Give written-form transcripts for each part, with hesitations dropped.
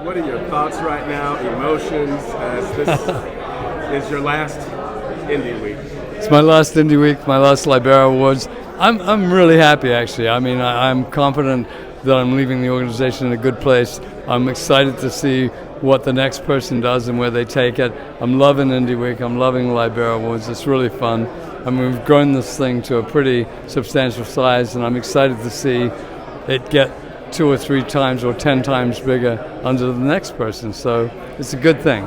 What are your thoughts right now, emotions, as this is your last Indie Week? It's my last Indie Week, my last Libera Awards. I'm really happy, actually. I mean, I'm confident that I'm leaving the organization in a good place. I'm excited to see what the next person does and where they take it. I'm loving Indie Week. I'm loving the Libera Awards. It's really fun. I mean, we've grown this thing to a pretty substantial size, and I'm excited to see it get 2 or 3 times or 10 times bigger under the next person. So it's a good thing.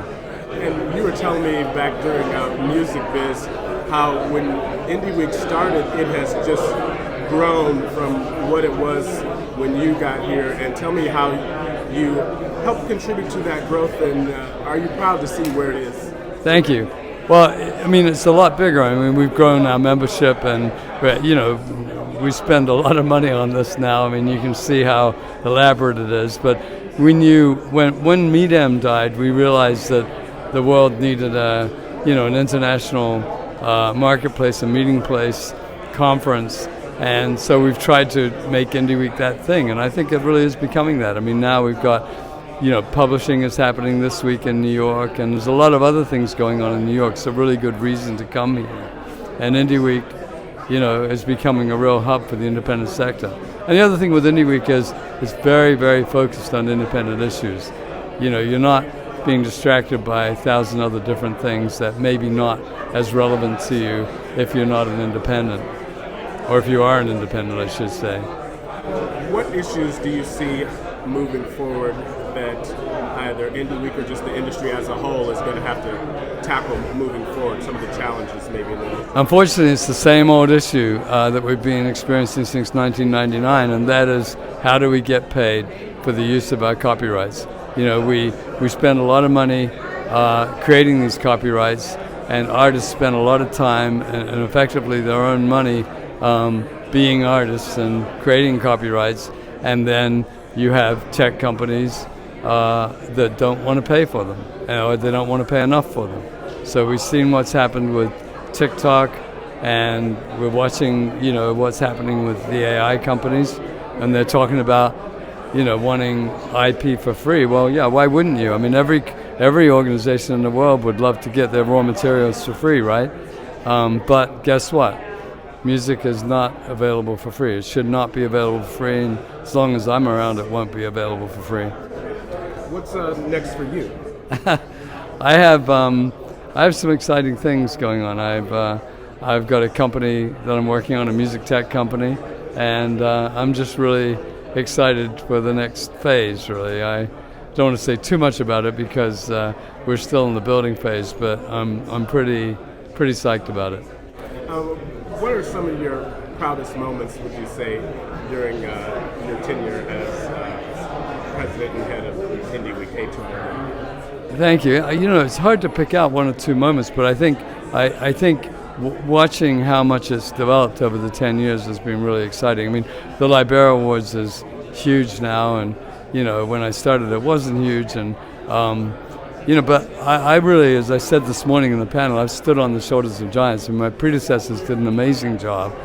And you were telling me back during Music Biz how when Indie Week started, it has just grown from what it was when you got here. And tell me how you helped contribute to that growth, and are you proud to see where it is? Thank you. Well, I mean, it's a lot bigger. I mean, we've grown our membership, and we spend a lot of money on this now. I mean, you can see how elaborate it is. But we knew when MIDEM died, we realized that the world needed an international marketplace, a meeting place, conference. And so we've tried to make Indie Week that thing, and I think it really is becoming that. I mean, now we've got, publishing is happening this week in New York, and there's a lot of other things going on in New York. It's a really good reason to come here. And Indie Week, is becoming a real hub for the independent sector. And the other thing with Indie Week is it's very, very focused on independent issues. You're not being distracted by 1,000 other different things that may be not as relevant to you if you're not an independent. Or if you are an independent, I should say. What issues do you see moving forward that either Indie Week or just the industry as a whole is going to have to tackle moving forward, some of the challenges maybe? Unfortunately, it's the same old issue that we've been experiencing since 1999, and that is how do we get paid for the use of our copyrights? We spend a lot of money creating these copyrights, and artists spend a lot of time and effectively their own money being artists and creating copyrights, and then you have tech companies that don't want to pay for them, or they don't want to pay enough for them. So we've seen what's happened with TikTok, and we're watching, what's happening with the AI companies, and they're talking about, wanting IP for free. Well, yeah, why wouldn't you? I mean, every organization in the world would love to get their raw materials for free, right? But guess what? Music is not available for free. It should not be available for free, and as long as I'm around, it won't be available for free. What's next for you? I have some exciting things going on. I've got a company that I'm working on, a music tech company, and I'm just really excited for the next phase. Really, I don't want to say too much about it because we're still in the building phase, but I'm pretty psyched about it. What are some of your proudest moments, would you say, during your tenure as president and head of Indie Week A2IM? Thank you. It's hard to pick out 1 or 2 moments, but I think watching how much it's developed over the 10 years has been really exciting. I mean, the Libera Awards is huge now, and when I started, it wasn't huge, and but I really, as I said this morning in the panel, I've stood on the shoulders of giants, and my predecessors did an amazing job.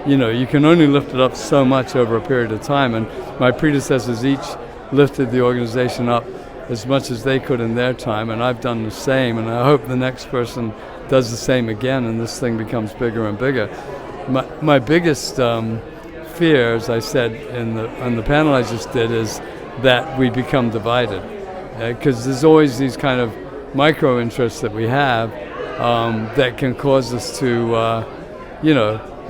You can only lift it up so much over a period of time, and my predecessors each lifted the organization up as much as they could in their time, and I've done the same, and I hope the next person does the same again, and this thing becomes bigger and bigger. My biggest fear, as I said on the panel I just did, is that we become divided. Because there's always these kind of micro interests that we have that can cause us to,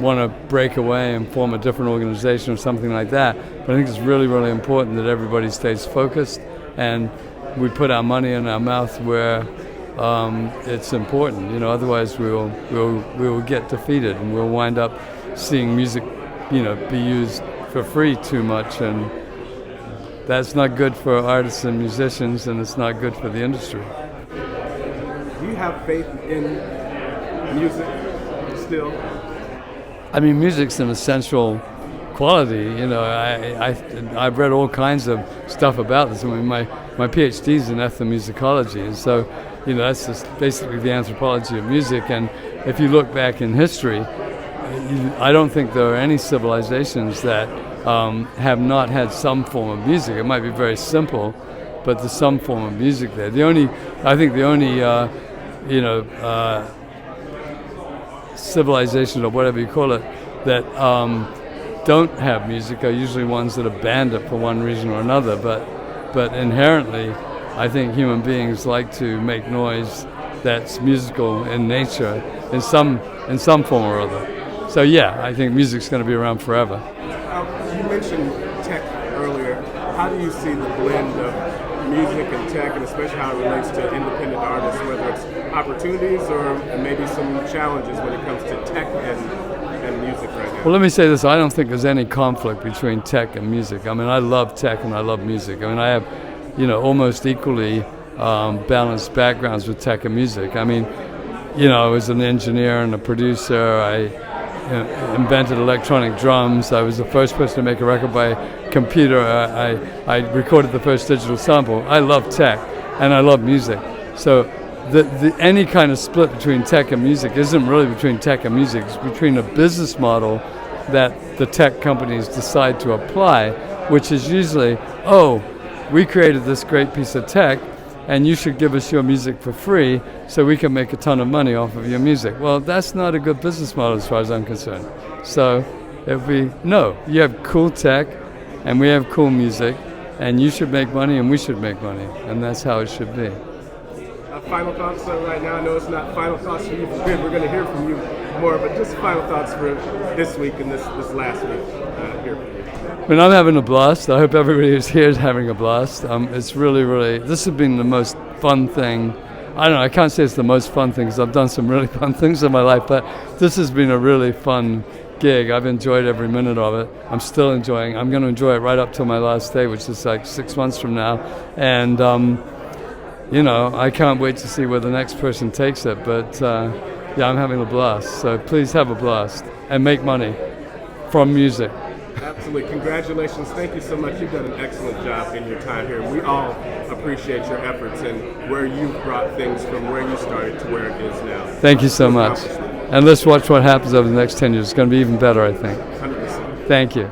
want to break away and form a different organization or something like that. But I think it's really, really important that everybody stays focused and we put our money in our mouth where it's important. Otherwise we will get defeated, and we'll wind up seeing music, be used for free too much, and that's not good for artists and musicians, and it's not good for the industry. Do you have faith in music still? I mean, music's an essential quality. I've read all kinds of stuff about this. I mean, my PhD is in ethnomusicology, and so that's just basically the anthropology of music. And if you look back in history, I don't think there are any civilizations that have not had some form of music. It might be very simple, but there's some form of music there. I think the only civilizations or whatever you call it that don't have music are usually ones that are banned it for one reason or another. But inherently, I think human beings like to make noise that's musical in nature in some form or other. So yeah, I think music's going to be around forever. You mentioned tech earlier. How do you see the blend of music and tech, and especially how it relates to independent artists, whether it's opportunities or maybe some challenges when it comes to tech and music right now? Well, let me say this. I don't think there's any conflict between tech and music. I mean, I love tech and I love music. I mean, I have, almost equally balanced backgrounds with tech and music. I mean, I was an engineer and a producer. I invented electronic drums. I was the first person to make a record by computer. I recorded the first digital sample. I love tech and I love music. So any kind of split between tech and music isn't really between tech and music. It's between a business model that the tech companies decide to apply, which is usually, we created this great piece of tech and you should give us your music for free so we can make a ton of money off of your music. Well, that's not a good business model as far as I'm concerned. So you have cool tech and we have cool music and you should make money and we should make money, and that's how it should be. Final thoughts right now. I know it's not final thoughts for you. We're going to hear from you more, but just final thoughts for this week and this last week here. I mean, I'm having a blast. I hope everybody who's here is having a blast. It's really, this has been the most fun thing. I don't know, I can't say it's the most fun thing because I've done some really fun things in my life, but this has been a really fun gig. I've enjoyed every minute of it. I'm still enjoying. I'm going to enjoy it right up till my last day, which is like 6 months from now. And, I can't wait to see where the next person takes it. But, I'm having a blast. So please have a blast and make money from music. Absolutely. Congratulations. Thank you so much. You've done an excellent job in your time here. We all appreciate your efforts and where you've brought things from where you started to where it is now. Thank you so much. And let's watch what happens over the next 10 years. It's going to be even better, I think. 100%. Thank you.